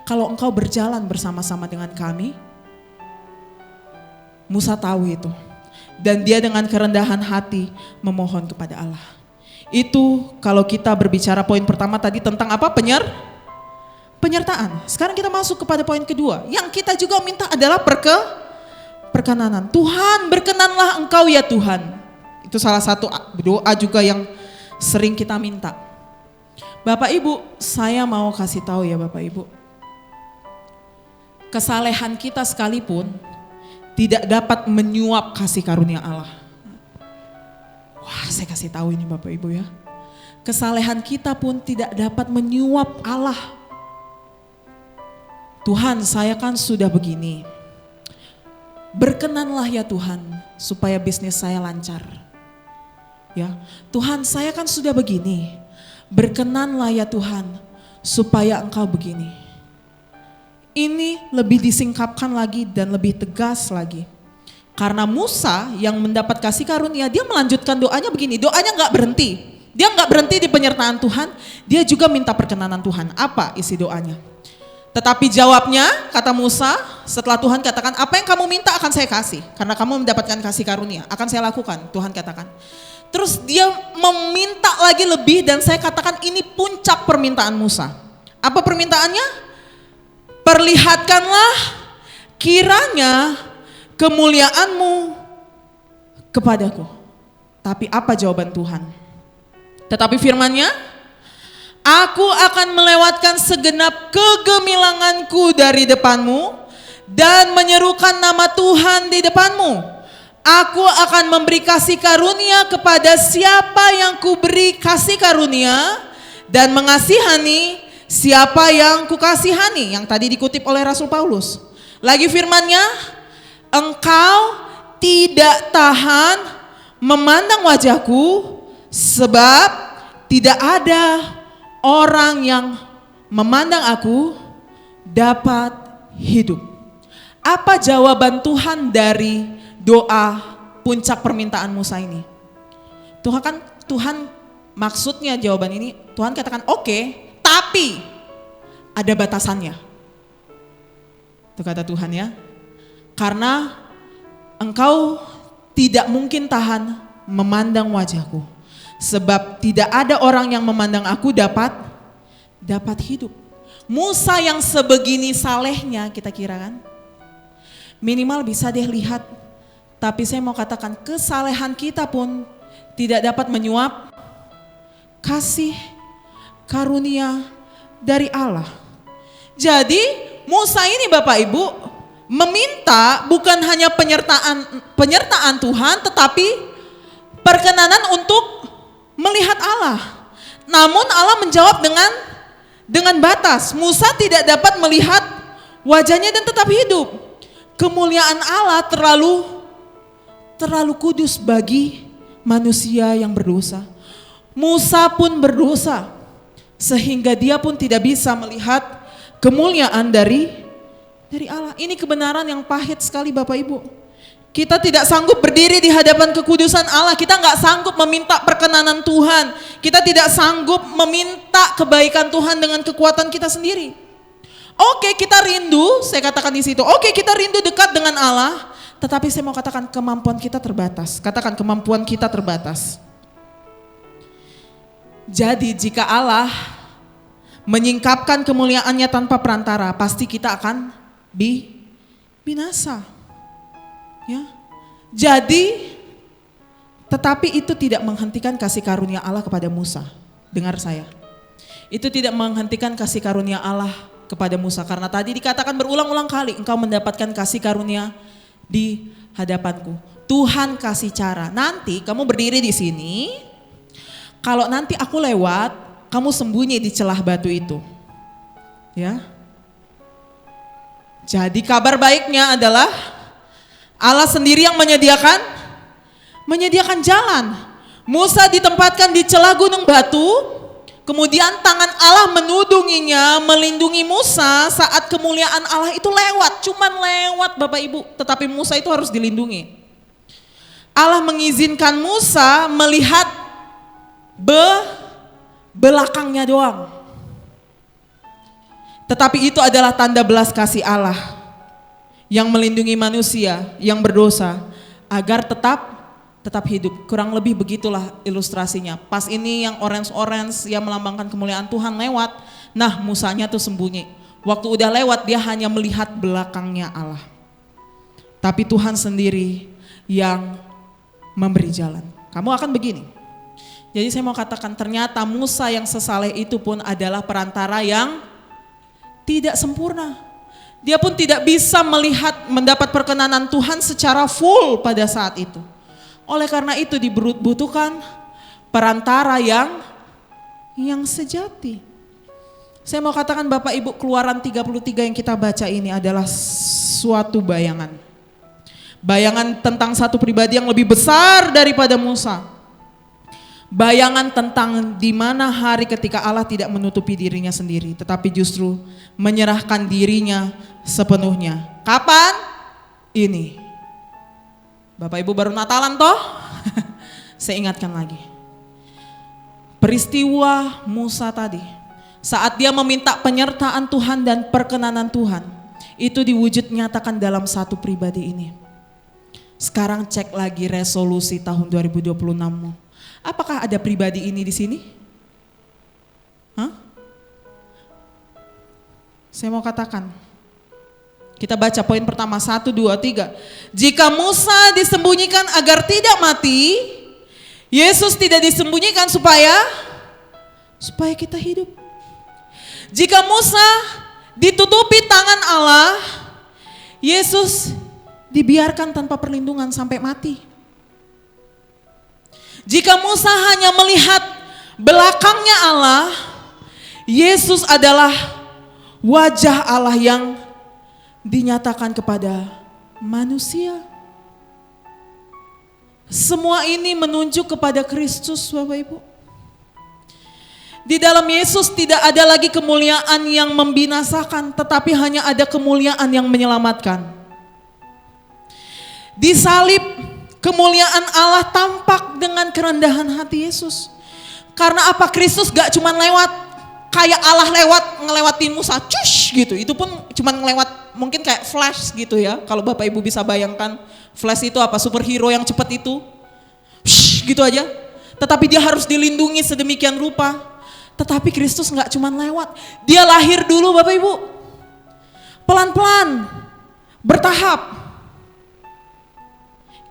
kalau engkau berjalan bersama-sama dengan kami? Musa tahu itu. Dan dia dengan kerendahan hati memohon kepada Allah. Itu kalau kita berbicara poin pertama tadi tentang apa? Penyertaan. Sekarang kita masuk kepada poin kedua. Yang kita juga minta adalah perkenanan. Tuhan, berkenanlah engkau ya Tuhan. Itu salah satu doa juga yang sering kita minta. Bapak Ibu, saya mau kasih tahu ya Bapak Ibu. Kesalehan kita sekalipun tidak dapat menyuap kasih karunia Allah. Wah, saya kasih tahu ini Bapak Ibu ya. Kesalehan kita pun tidak dapat menyuap Allah. Tuhan, saya kan sudah begini. Berkenanlah ya Tuhan supaya bisnis saya lancar. Ya, Tuhan, saya kan sudah begini. Berkenanlah ya Tuhan supaya engkau begini. Ini lebih disingkapkan lagi dan lebih tegas lagi. Karena Musa yang mendapat kasih karunia, dia melanjutkan doanya begini. Doanya gak berhenti. Dia gak berhenti di penyertaan Tuhan. Dia juga minta perkenanan Tuhan. Apa isi doanya? Tetapi jawabnya, kata Musa, setelah Tuhan katakan, apa yang kamu minta akan saya kasih. Karena kamu mendapatkan kasih karunia, akan saya lakukan, Tuhan katakan. Terus dia meminta lagi lebih dan saya katakan ini puncak permintaan Musa. Apa permintaannya? perlihatkanlah kiranya kemuliaan-Mu kepadaku. Tapi apa jawaban Tuhan? Tetapi firman-Nya, aku akan melewatkan segenap kegemilanganku dari depan-Mu dan menyerukan nama Tuhan di depan-Mu. Aku akan memberi kasih karunia kepada siapa yang kuberi kasih karunia dan mengasihani siapa yang kukasihani. Yang tadi dikutip oleh Rasul Paulus. Lagi firman-Nya, engkau tidak tahan memandang wajahku sebab tidak ada orang yang memandang aku dapat hidup. Apa jawaban Tuhan dari doa puncak permintaan Musa ini? Tuhan maksudnya jawaban ini, Tuhan katakan oke, tapi ada batasannya. Itu kata Tuhan ya. Karena engkau tidak mungkin tahan memandang wajahku. Sebab tidak ada orang yang memandang aku dapat hidup. Musa yang sebegini salehnya kita kira kan. Minimal bisa deh lihat. Tapi saya mau katakan kesalehan kita pun tidak dapat menyuap kasih karunia dari Allah. Jadi Musa ini Bapak Ibu meminta bukan hanya penyertaan Tuhan, tetapi perkenanan untuk melihat Allah. Namun Allah menjawab dengan batas. Musa tidak dapat melihat wajahnya dan tetap hidup. Kemuliaan Allah terlalu kudus bagi manusia yang berdosa. Musa pun berdosa sehingga dia pun tidak bisa melihat kemuliaan dari Allah. Ini kebenaran yang pahit sekali Bapak Ibu. Kita tidak sanggup berdiri di hadapan kekudusan Allah. Kita nggak sanggup meminta perkenanan Tuhan. Kita tidak sanggup meminta kebaikan Tuhan dengan kekuatan kita sendiri. Oke, kita rindu, saya katakan di situ. Oke, kita rindu dekat dengan Allah, tetapi saya mau katakan kemampuan kita terbatas. Katakan kemampuan kita terbatas. Jadi jika Allah menyingkapkan kemuliaannya tanpa perantara, pasti kita akan binasa. Ya. Jadi, tetapi itu tidak menghentikan kasih karunia Allah kepada Musa. Dengar saya. Itu tidak menghentikan kasih karunia Allah kepada Musa. Karena tadi dikatakan berulang-ulang kali, engkau mendapatkan kasih karunia di hadapanku. Tuhan kasih cara. Nanti kamu berdiri di sini, kalau nanti aku lewat, kamu sembunyi di celah batu itu. Ya. Jadi kabar baiknya adalah Allah sendiri yang menyediakan jalan. Musa ditempatkan di celah gunung batu. Kemudian tangan Allah menudunginya, melindungi Musa saat kemuliaan Allah itu lewat. Cuman lewat Bapak Ibu, tetapi Musa itu harus dilindungi. Allah mengizinkan Musa melihat belakangnya doang. Tetapi itu adalah tanda belas kasih Allah yang melindungi manusia yang berdosa agar tetap hidup. Kurang lebih begitulah ilustrasinya. Pas ini yang orange yang melambangkan kemuliaan Tuhan lewat. Nah, Musanya tuh sembunyi. Waktu udah lewat dia hanya melihat belakangnya Allah. Tapi Tuhan sendiri yang memberi jalan. Kamu akan begini. Jadi saya mau katakan ternyata Musa yang sesaleh itu pun adalah perantara yang tidak sempurna. Dia pun tidak bisa mendapat perkenanan Tuhan secara full pada saat itu. Oleh karena itu dibutuhkan perantara yang sejati. Saya mau katakan Bapak Ibu, Keluaran 33 yang kita baca ini adalah suatu bayangan. Bayangan tentang satu pribadi yang lebih besar daripada Musa. Bayangan tentang di mana hari ketika Allah tidak menutupi dirinya sendiri, tetapi justru menyerahkan dirinya sepenuhnya. Kapan? Ini. Bapak Ibu baru Natalan toh? Saya ingatkan lagi. Peristiwa Musa tadi, saat dia meminta penyertaan Tuhan dan perkenanan Tuhan, itu diwujud nyatakan dalam satu pribadi ini. Sekarang cek lagi resolusi tahun 2026-mu. Apakah ada pribadi ini di sini? Hah? Saya mau katakan, Kita baca poin pertama, 1, 2, 3. Jika Musa disembunyikan agar tidak mati, Yesus tidak disembunyikan supaya kita hidup. Jika Musa ditutupi tangan Allah, Yesus dibiarkan tanpa perlindungan sampai mati. Jika Musa hanya melihat belakangnya Allah, Yesus adalah wajah Allah yang dinyatakan kepada manusia. Semua ini menunjuk kepada Kristus, Bapak Ibu. Di dalam Yesus tidak ada lagi kemuliaan yang membinasakan, tetapi hanya ada kemuliaan yang menyelamatkan. Di salib, kemuliaan Allah tampak dengan kerendahan hati Yesus. Karena apa? Kristus gak cuma lewat, kayak Allah ngelewatin Musa, cush gitu. Itu pun cuma ngelewat, mungkin kayak flash gitu ya. Kalau Bapak Ibu bisa bayangkan, flash itu apa? Superhero yang cepat itu, gitu aja. Tetapi dia harus dilindungi sedemikian rupa. Tetapi Kristus gak cuma lewat, dia lahir dulu Bapak Ibu. Pelan-pelan, bertahap.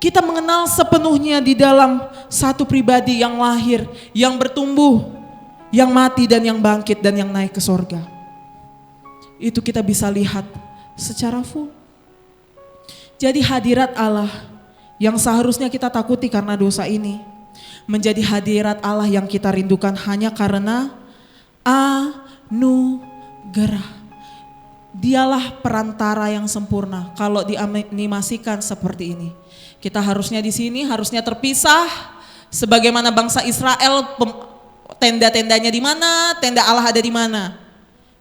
Kita mengenal sepenuhnya di dalam satu pribadi yang lahir, yang bertumbuh, yang mati dan yang bangkit dan yang naik ke sorga. Itu kita bisa lihat secara full. Jadi hadirat Allah yang seharusnya kita takuti karena dosa ini, menjadi hadirat Allah yang kita rindukan hanya karena anugerah. Dialah perantara yang sempurna. Kalau dianimasikan seperti ini, kita harusnya di sini, harusnya terpisah sebagaimana bangsa Israel, tenda-tendanya di mana, tenda Allah ada di mana.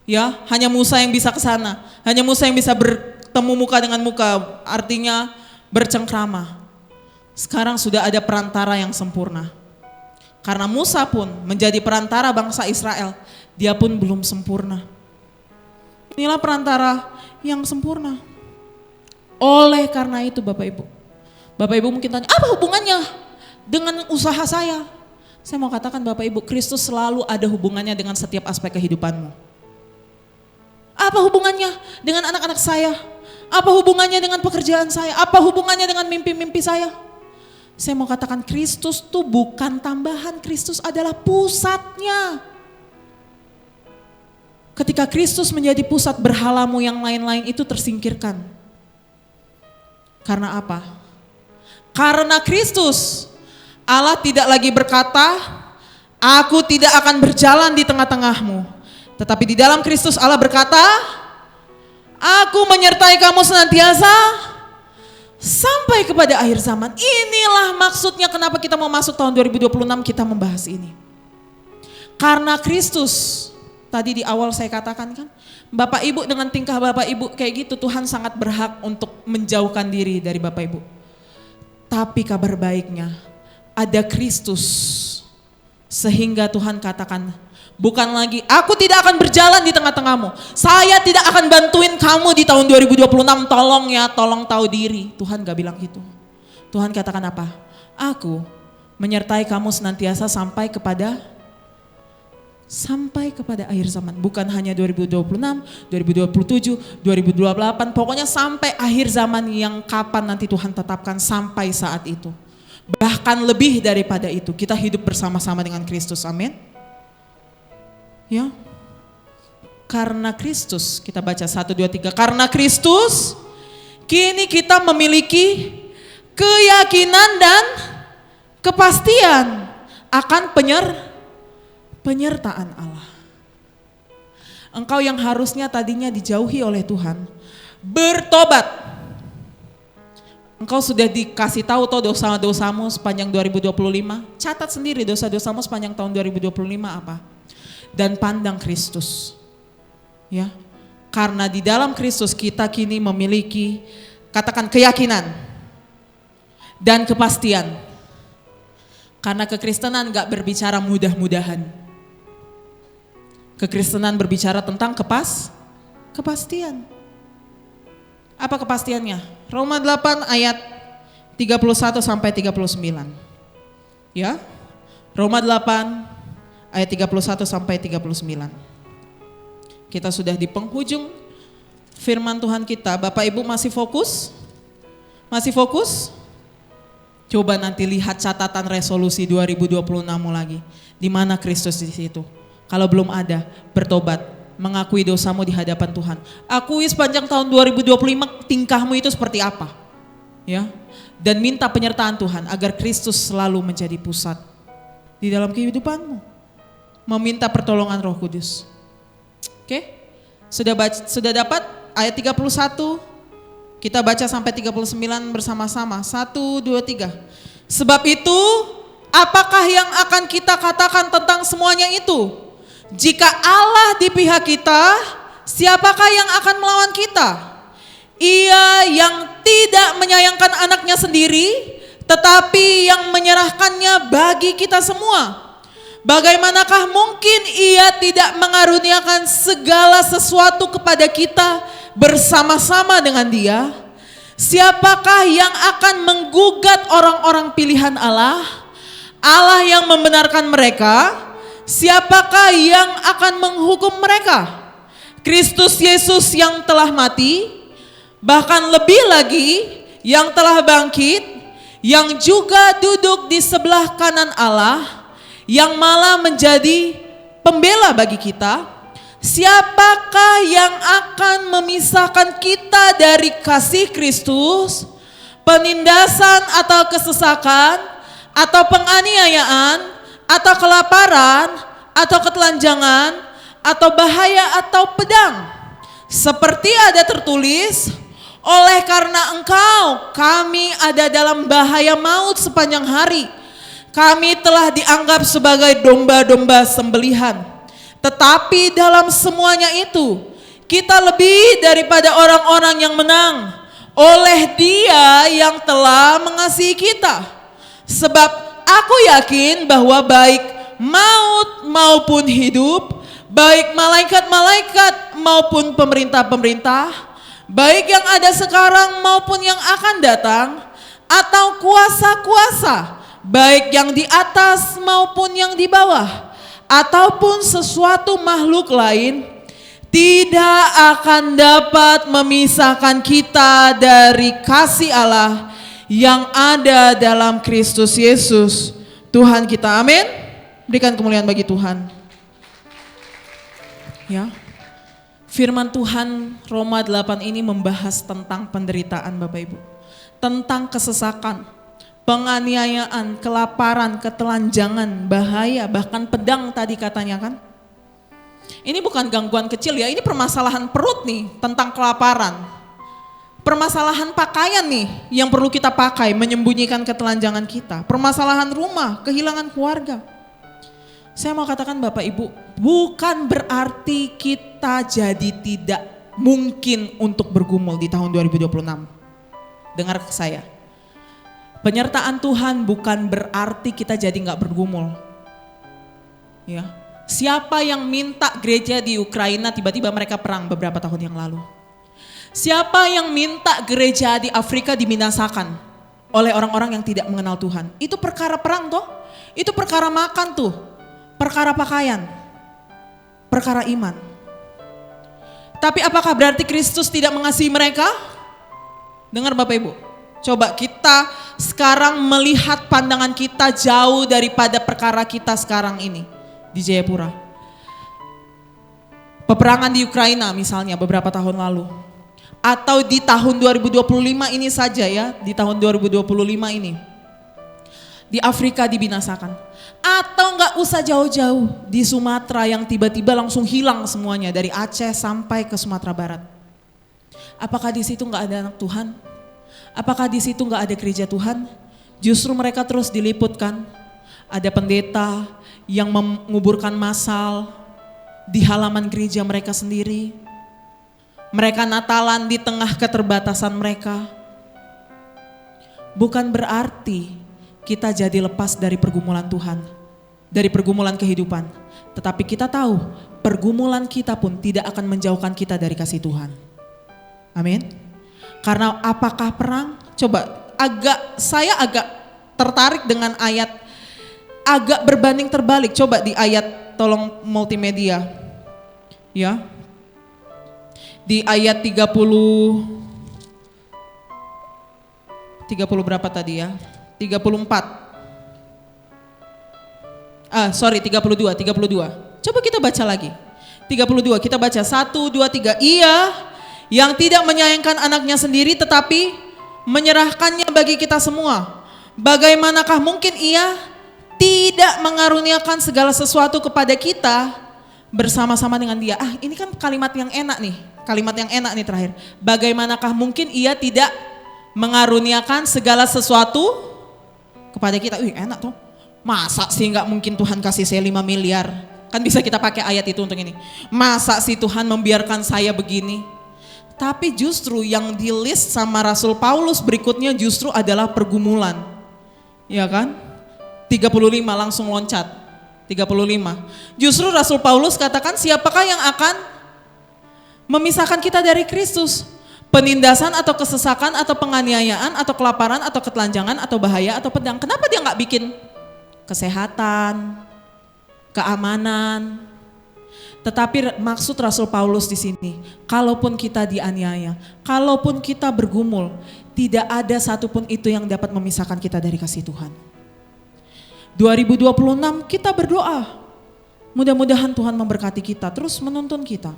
Ya, hanya Musa yang bisa ke sana. Hanya Musa yang bisa bertemu muka dengan muka, artinya bercengkrama. Sekarang sudah ada perantara yang sempurna. Karena Musa pun menjadi perantara bangsa Israel, dia pun belum sempurna. Inilah perantara yang sempurna. Oleh karena itu Bapak Ibu mungkin tanya, apa hubungannya dengan usaha saya? Saya mau katakan Bapak Ibu, Kristus selalu ada hubungannya dengan setiap aspek kehidupanmu. Apa hubungannya dengan anak-anak saya? Apa hubungannya dengan pekerjaan saya? Apa hubungannya dengan mimpi-mimpi saya? Saya mau katakan Kristus tuh bukan tambahan, Kristus adalah pusatnya. Ketika Kristus menjadi pusat, berhalamu yang lain-lain itu tersingkirkan. Karena apa? Karena Kristus, Allah tidak lagi berkata, aku tidak akan berjalan di tengah-tengahmu. Tetapi di dalam Kristus Allah berkata, aku menyertai kamu senantiasa sampai kepada akhir zaman. Inilah maksudnya kenapa kita mau masuk tahun 2026 kita membahas ini. Karena Kristus, tadi di awal saya katakan kan, Bapak Ibu dengan tingkah Bapak Ibu kayak gitu, Tuhan sangat berhak untuk menjauhkan diri dari Bapak Ibu. Tapi kabar baiknya, ada Kristus. Sehingga Tuhan katakan, bukan lagi, aku tidak akan berjalan di tengah-tengahmu. Saya tidak akan bantuin kamu di tahun 2026, tolong ya, tolong tahu diri. Tuhan gak bilang gitu. Tuhan katakan apa? Aku menyertai kamu senantiasa sampai kepada akhir zaman. Bukan hanya 2026, 2027, 2028, pokoknya sampai akhir zaman yang kapan nanti Tuhan tetapkan, sampai saat itu. Bahkan lebih daripada itu, kita hidup bersama-sama dengan Kristus, amin. Ya, karena Kristus, kita baca 1, 2, 3. Karena Kristus, kini kita memiliki keyakinan dan kepastian akan penyertaan Allah. Engkau yang harusnya tadinya dijauhi oleh Tuhan, bertobat. Engkau sudah dikasih tahu toh dosa-dosamu sepanjang 2025. Catat sendiri dosa-dosamu sepanjang tahun 2025 apa. Dan pandang Kristus. Ya. Karena di dalam Kristus kita kini memiliki, katakan, keyakinan dan kepastian. Karena kekristenan gak berbicara mudah-mudahan. Kekristenan berbicara tentang kepastian. Apa kepastiannya? Roma 8 ayat 31 sampai 39. Ya. Roma 8 ayat 31 sampai 39. Kita sudah di penghujung firman Tuhan kita. Bapak Ibu masih fokus? Masih fokus? Coba nanti lihat catatan resolusi 2026 lagi. Di mana Kristus di situ? Kalau belum ada, bertobat, mengakui dosamu di hadapan Tuhan. Akui sepanjang tahun 2025 tingkahmu itu seperti apa. Ya. Dan minta penyertaan Tuhan agar Kristus selalu menjadi pusat di dalam kehidupanmu. Meminta pertolongan Roh Kudus. Oke? Sudah dapat ayat 31? Kita baca sampai 39 bersama-sama. 1, 2, 3. Sebab itu, apakah yang akan kita katakan tentang semuanya itu? Jika Allah di pihak kita, siapakah yang akan melawan kita? Ia yang tidak menyayangkan anaknya sendiri, tetapi yang menyerahkannya bagi kita semua. Bagaimanakah mungkin ia tidak mengaruniakan segala sesuatu kepada kita bersama-sama dengan dia? Siapakah yang akan menggugat orang-orang pilihan Allah? Allah yang membenarkan mereka. Siapakah yang akan menghukum mereka? Kristus Yesus yang telah mati, bahkan lebih lagi yang telah bangkit, yang juga duduk di sebelah kanan Allah, yang malah menjadi pembela bagi kita. Siapakah yang akan memisahkan kita dari kasih Kristus? Penindasan atau kesesakan, atau penganiayaan, atau kelaparan, atau ketelanjangan, atau bahaya, atau pedang? Seperti ada tertulis, oleh karena engkau kami ada dalam bahaya maut sepanjang hari. Kami telah dianggap sebagai domba-domba sembelihan. Tetapi dalam semuanya itu, kita lebih daripada orang-orang yang menang oleh Dia yang telah mengasihi kita. Sebab aku yakin bahwa baik maut maupun hidup, baik malaikat-malaikat maupun pemerintah-pemerintah, baik yang ada sekarang maupun yang akan datang, atau kuasa-kuasa, baik yang di atas maupun yang di bawah, ataupun sesuatu makhluk lain, tidak akan dapat memisahkan kita dari kasih Allah yang ada dalam Kristus Yesus Tuhan kita. Amin. Berikan kemuliaan bagi Tuhan. Ya. Firman Tuhan Roma 8 ini membahas tentang penderitaan Bapak Ibu. Tentang kesesakan, penganiayaan, kelaparan, ketelanjangan, bahaya, bahkan pedang tadi katanya kan. Ini bukan gangguan kecil ya, ini permasalahan perut nih tentang kelaparan. Permasalahan pakaian nih yang perlu kita pakai menyembunyikan ketelanjangan kita. Permasalahan rumah, kehilangan keluarga. Saya mau katakan Bapak Ibu, bukan berarti kita jadi tidak mungkin untuk bergumul di tahun 2026. Dengar saya. Penyertaan Tuhan bukan berarti kita jadi nggak bergumul. Ya, siapa yang minta gereja di Ukraina tiba-tiba mereka perang beberapa tahun yang lalu? Siapa yang minta gereja di Afrika dibinasakan oleh orang-orang yang tidak mengenal Tuhan? Itu perkara perang toh? Itu perkara makan tuh, perkara pakaian, perkara iman. Tapi apakah berarti Kristus tidak mengasihi mereka? Dengar Bapak Ibu. Coba kita sekarang melihat pandangan kita jauh daripada perkara kita sekarang ini di Jayapura. Peperangan di Ukraina misalnya beberapa tahun lalu. Atau di tahun 2025 ini saja ya, di tahun 2025 ini. Di Afrika dibinasakan. Atau enggak usah jauh-jauh di Sumatera yang tiba-tiba langsung hilang semuanya dari Aceh sampai ke Sumatera Barat. Apakah di situ enggak ada anak Tuhan? Apakah di situ nggak ada gereja Tuhan? Justru mereka terus diliputkan. Ada pendeta yang menguburkan massal di halaman gereja mereka sendiri. Mereka Natalan di tengah keterbatasan mereka. Bukan berarti kita jadi lepas dari pergumulan Tuhan, dari pergumulan kehidupan. Tetapi kita tahu pergumulan kita pun tidak akan menjauhkan kita dari kasih Tuhan. Amin. Karena apakah perang? Coba saya agak tertarik dengan ayat, agak berbanding terbalik. Coba di ayat, tolong multimedia. Ya. Di ayat 30 berapa tadi ya? 34. 32. Coba kita baca lagi. 32, kita baca 1, 2, 3. Ia yang tidak menyayangkan anaknya sendiri tetapi menyerahkannya bagi kita semua. Bagaimanakah mungkin ia tidak mengaruniakan segala sesuatu kepada kita bersama-sama dengan dia? Ini kan kalimat yang enak nih. Kalimat yang enak nih terakhir. Bagaimanakah mungkin ia tidak mengaruniakan segala sesuatu kepada kita? Enak tuh. Masa sih nggak mungkin Tuhan kasih saya 5 miliar? Kan bisa kita pakai ayat itu untuk ini. Masa sih Tuhan membiarkan saya begini? Tapi justru yang di list sama Rasul Paulus berikutnya justru adalah pergumulan. Ya kan? 35 langsung loncat. 35. Justru Rasul Paulus katakan siapakah yang akan memisahkan kita dari Kristus? Penindasan atau kesesakan atau penganiayaan atau kelaparan atau ketelanjangan atau bahaya atau pedang. Kenapa dia nggak bikin kesehatan, keamanan? Tetapi maksud Rasul Paulus di sini, kalaupun kita dianiaya, kalaupun kita bergumul, tidak ada satupun itu yang dapat memisahkan kita dari kasih Tuhan. 2026 kita berdoa, mudah-mudahan Tuhan memberkati kita, terus menuntun kita.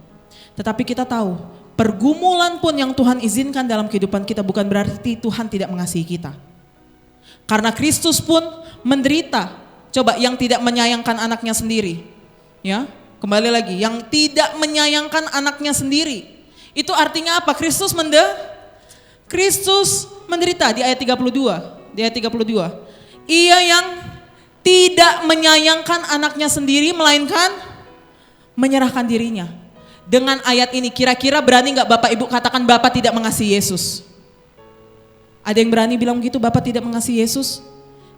Tetapi kita tahu, pergumulan pun yang Tuhan izinkan dalam kehidupan kita bukan berarti Tuhan tidak mengasihi kita. Karena Kristus pun menderita. Coba yang tidak menyayangkan anaknya sendiri. Ya, kembali lagi, yang tidak menyayangkan anaknya sendiri. Itu artinya apa? Kristus menderita di ayat 32. Di ayat 32. Ia yang tidak menyayangkan anaknya sendiri melainkan menyerahkan dirinya. Dengan ayat ini kira-kira berani gak Bapak Ibu katakan Bapak tidak mengasihi Yesus? Ada yang berani bilang begitu, Bapak tidak mengasihi Yesus?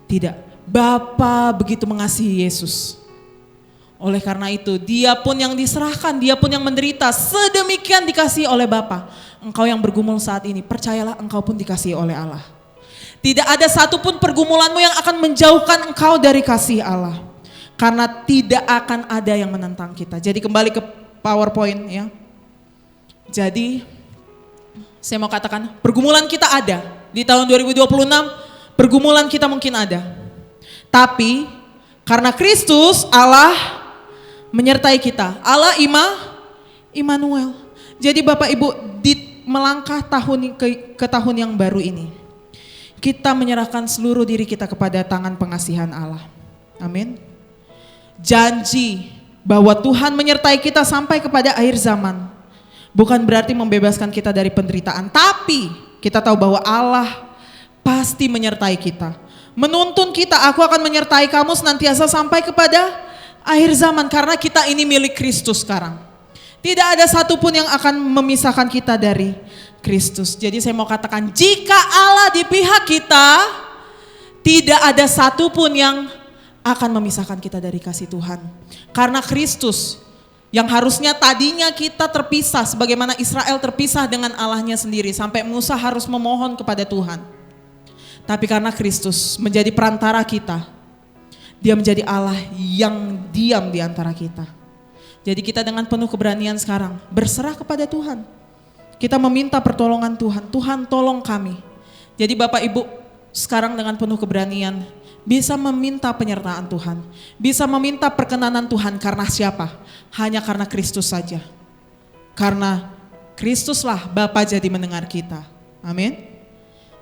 Tidak, Bapak begitu mengasihi Yesus. Oleh karena itu dia pun yang diserahkan, dia pun yang menderita, sedemikian dikasihi oleh Bapa. Engkau yang bergumul saat ini, percayalah engkau pun dikasihi oleh Allah. Tidak ada satupun pergumulanmu yang akan menjauhkan engkau dari kasih Allah. Karena tidak akan ada yang menentang kita. Jadi kembali ke PowerPoint ya. Jadi saya mau katakan pergumulan kita ada. Di tahun 2026 pergumulan kita mungkin ada. Tapi karena Kristus Allah menyertai kita. Allah Immanuel. Jadi Bapak Ibu melangkah ke tahun yang baru ini. Kita menyerahkan seluruh diri kita kepada tangan pengasihan Allah. Amin. Janji bahwa Tuhan menyertai kita sampai kepada akhir zaman. Bukan berarti membebaskan kita dari penderitaan. Tapi kita tahu bahwa Allah pasti menyertai kita. Menuntun kita, aku akan menyertai kamu senantiasa sampai kepada akhir zaman. Karena kita ini milik Kristus sekarang. Tidak ada satupun yang akan memisahkan kita dari Kristus. Jadi saya mau katakan, jika Allah di pihak kita, tidak ada satupun yang akan memisahkan kita dari kasih Tuhan. Karena Kristus yang harusnya tadinya kita terpisah, sebagaimana Israel terpisah dengan Allahnya sendiri, sampai Musa harus memohon kepada Tuhan. Tapi karena Kristus menjadi perantara kita, dia menjadi Allah yang diam di antara kita. Jadi kita dengan penuh keberanian sekarang berserah kepada Tuhan. Kita meminta pertolongan Tuhan. Tuhan tolong kami. Jadi Bapak Ibu sekarang dengan penuh keberanian bisa meminta penyertaan Tuhan. Bisa meminta perkenanan Tuhan karena siapa? Hanya karena Kristus saja. Karena Kristuslah Bapa jadi mendengar kita. Amin.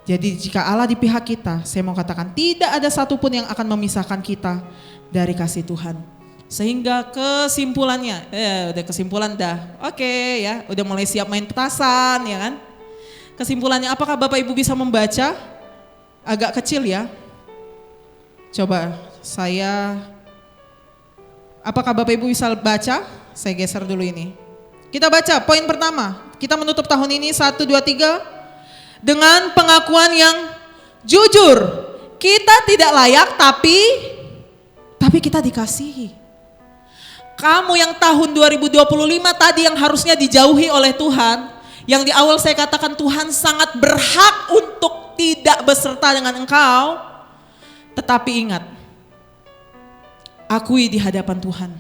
Jadi jika Allah di pihak kita, saya mau katakan tidak ada satupun yang akan memisahkan kita dari kasih Tuhan. Sehingga kesimpulannya, udah kesimpulan dah, oke ya, udah mulai siap main petasan ya kan. Kesimpulannya apakah Bapak Ibu bisa membaca? Agak kecil ya. Coba apakah Bapak Ibu bisa baca? Saya geser dulu ini. Kita baca poin pertama, kita menutup tahun ini 1, 2, 3 dengan pengakuan yang jujur. Kita tidak layak tapi kita dikasihi. Kamu yang tahun 2025 tadi yang harusnya dijauhi oleh Tuhan, yang di awal saya katakan Tuhan sangat berhak untuk tidak beserta dengan engkau, tetapi ingat, akui di hadapan Tuhan.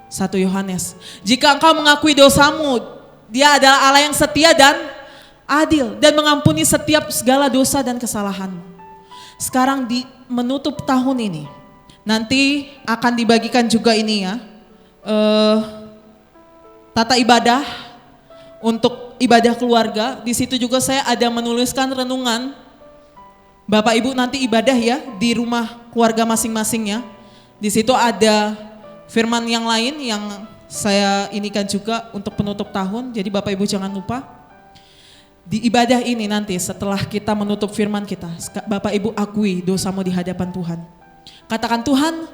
1 Yohanes, jika engkau mengakui dosamu Dia adalah Allah yang setia dan adil dan mengampuni setiap segala dosa dan kesalahan. Sekarang di menutup tahun ini, nanti akan dibagikan juga ini ya, tata ibadah untuk ibadah keluarga. Di situ juga saya ada menuliskan renungan. Bapak Ibu nanti ibadah ya di rumah keluarga masing-masing ya. Di situ ada firman yang lain yang saya inikan juga untuk penutup tahun. Jadi Bapak Ibu jangan lupa di ibadah ini nanti setelah kita menutup firman kita, Bapak Ibu akui dosamu di hadapan Tuhan. Katakan, Tuhan,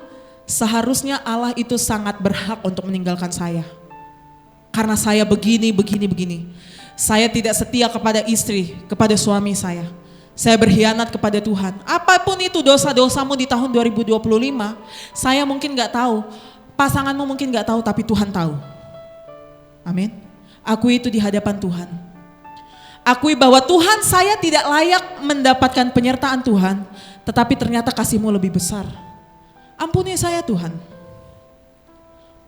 seharusnya Allah itu sangat berhak untuk meninggalkan saya. Karena saya begini. Saya tidak setia kepada istri, kepada suami saya. Saya berkhianat kepada Tuhan. Apapun itu dosa-dosamu di tahun 2025, saya mungkin gak tahu. Pasanganmu mungkin gak tahu, tapi Tuhan tahu. Amin. Akui itu di hadapan Tuhan. Akui bahwa Tuhan, saya tidak layak mendapatkan penyertaan Tuhan, tetapi ternyata kasih-Mu lebih besar. Ampuni saya Tuhan.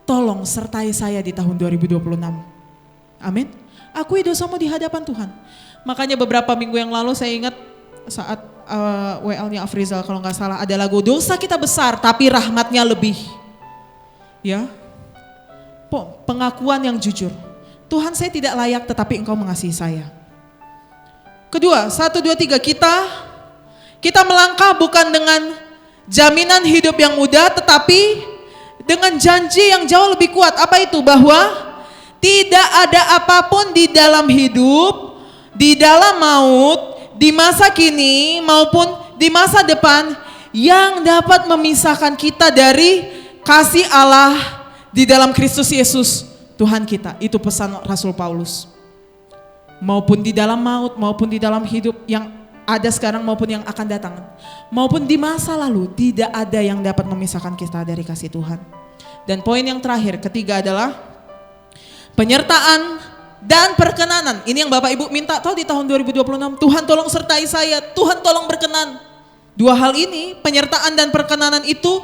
Tolong sertai saya di tahun 2026. Amin. Akui dosamu di hadapan Tuhan. Makanya beberapa minggu yang lalu saya ingat saat WL-nya Afrizal kalau gak salah ada lagu, dosa kita besar tapi rahmatnya lebih. Ya, pengakuan yang jujur. Tuhan, saya tidak layak tetapi Engkau mengasihi saya. Kedua, 1, 2, 3, kita melangkah bukan dengan jaminan hidup yang mudah tetapi dengan janji yang jauh lebih kuat. Apa itu? Bahwa tidak ada apapun di dalam hidup, di dalam maut, di masa kini maupun di masa depan yang dapat memisahkan kita dari kasih Allah di dalam Kristus Yesus Tuhan kita. Itu pesan Rasul Paulus. Maupun di dalam maut, maupun di dalam hidup yang ada sekarang maupun yang akan datang, maupun di masa lalu, tidak ada yang dapat memisahkan kita dari kasih Tuhan. Dan poin yang terakhir, ketiga adalah penyertaan dan perkenanan. Ini yang Bapak Ibu minta tahu di tahun 2026. Tuhan tolong sertai saya, Tuhan tolong berkenan. Dua hal ini, penyertaan dan perkenanan itu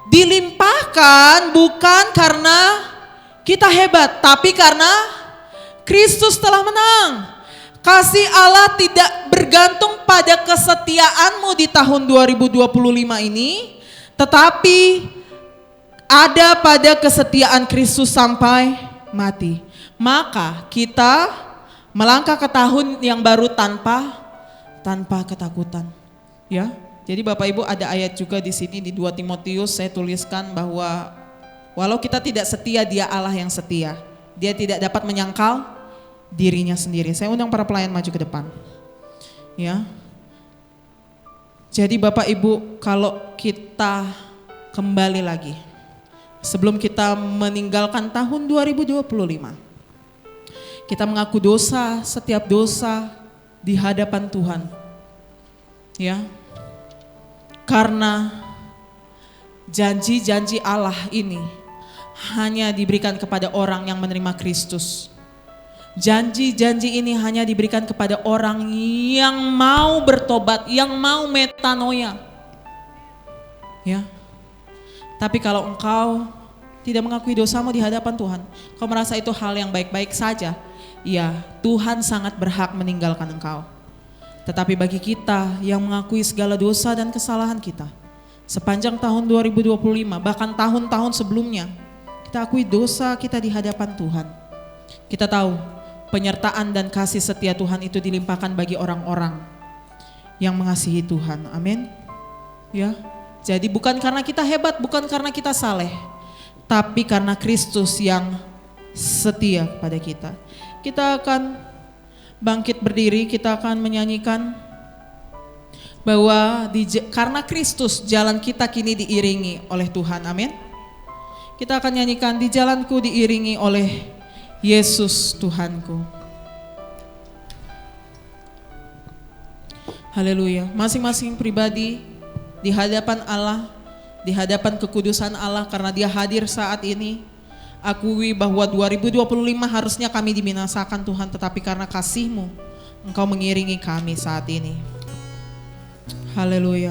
dilimpahkan bukan karena kita hebat, tapi karena Kristus telah menang. Kasih Allah tidak bergantung pada kesetiaanmu di tahun 2025 ini, tetapi ada pada kesetiaan Kristus sampai mati. Maka kita melangkah ke tahun yang baru tanpa ketakutan. Ya. Jadi Bapak Ibu ada ayat juga di sini di 2 Timotius saya tuliskan bahwa walau kita tidak setia, Dia Allah yang setia. Dia tidak dapat menyangkal dirinya sendiri. Saya undang para pelayan maju ke depan. Ya. Jadi Bapak Ibu, kalau kita kembali lagi sebelum kita meninggalkan tahun 2025, kita mengaku dosa, setiap dosa di hadapan Tuhan. Ya. Karena janji-janji Allah ini hanya diberikan kepada orang yang menerima Kristus. Janji-janji ini hanya diberikan kepada orang yang mau bertobat, yang mau metanoia. Ya. Tapi kalau engkau tidak mengakui dosamu di hadapan Tuhan, kau merasa itu hal yang baik-baik saja, ya Tuhan sangat berhak meninggalkan engkau. Tetapi bagi kita yang mengakui segala dosa dan kesalahan kita sepanjang tahun 2025, bahkan tahun-tahun sebelumnya, kita akui dosa kita di hadapan Tuhan. Kita tahu penyertaan dan kasih setia Tuhan itu dilimpahkan bagi orang-orang yang mengasihi Tuhan. Amin. Ya. Jadi bukan karena kita hebat, bukan karena kita saleh, tapi karena Kristus yang setia pada kita. Kita akan bangkit berdiri, kita akan menyanyikan bahwa karena Kristus jalan kita kini diiringi oleh Tuhan. Amin. Kita akan nyanyikan, di jalanku diiringi oleh Yesus Tuhanku. Haleluya. Masing-masing pribadi di hadapan Allah, di hadapan kekudusan Allah, karena Dia hadir saat ini, akui bahwa 2025 harusnya kami dibinasakan Tuhan, tetapi karena kasih-Mu Engkau mengiringi kami saat ini. Haleluya.